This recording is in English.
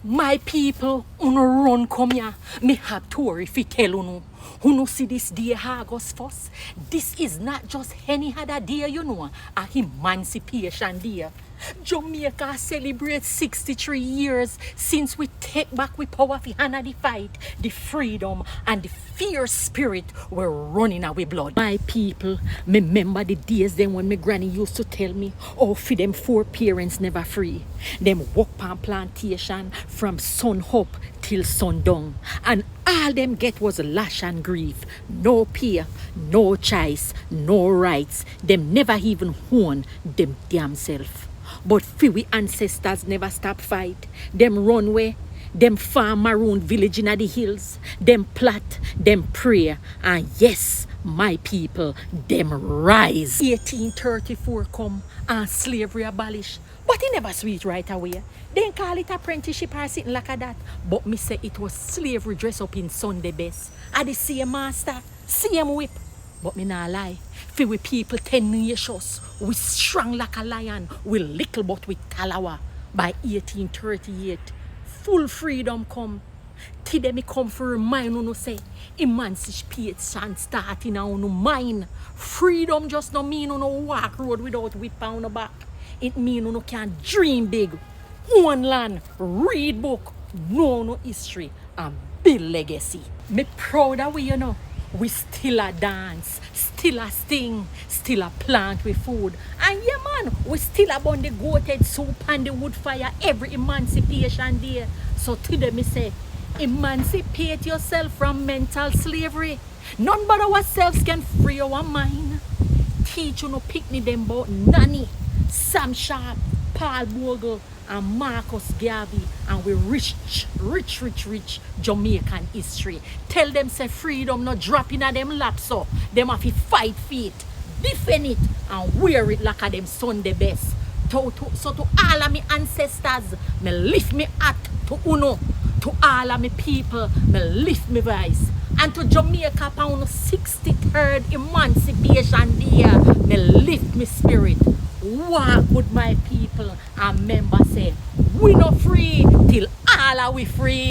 My people, uno run come here. Me have story fi tell uno. Uno see this day August 1st. This is not just any other day, you know. A Emancipation Day. Jamaica celebrates 63 years since we take back with power fi honor the fight, the freedom and the fierce spirit we're running our blood. My people, me remember the days then when my granny used to tell me, oh, for them four parents never free. Them work on plantation from sun up till sundown. And all them get was lash and grief. No pay, no choice, no rights. Them never even own them damn self. But fi we ancestors never stop fight. Them runway, them farm maroon village in the hills, them plot, them pray, and yes, my people, them rise. 1834 come and slavery abolish. But it never sweet right away. They call it apprenticeship or something like that. But me say it was slavery dress up in Sunday best. And the same master, same whip. But me nah lie. For we people tenacious, we strong like a lion, we little but we talawa. By 1838, full freedom come. Today me come for remind you say, emancipation start in our mind. Freedom just no mean you no walk road without whip on the back. It mean you can dream big, own land, read book, know no history, and build legacy. Me proud of we, you know. We still a dance, still a sting, still a plant with food. And yeah man, we still a burn the goated soup and the wood fire every Emancipation Day. So today me say, emancipate yourself from mental slavery. None but ourselves can free our mind. Teach you no picnic them about Nanny, Sam Sharp, Paul Bogle, and Marcus Garvey, and we rich Jamaican history. Tell them say freedom not drop in a them lap, so them have to fight for it, defend it, and wear it like a them Sunday best. So to all of my ancestors, me lift me hat to uno. To all of my people, me lift me voice. And to Jamaica pound 63rd Emancipation Day, me lift me spirit. Walk with my people and remember say, we not free till all are we free.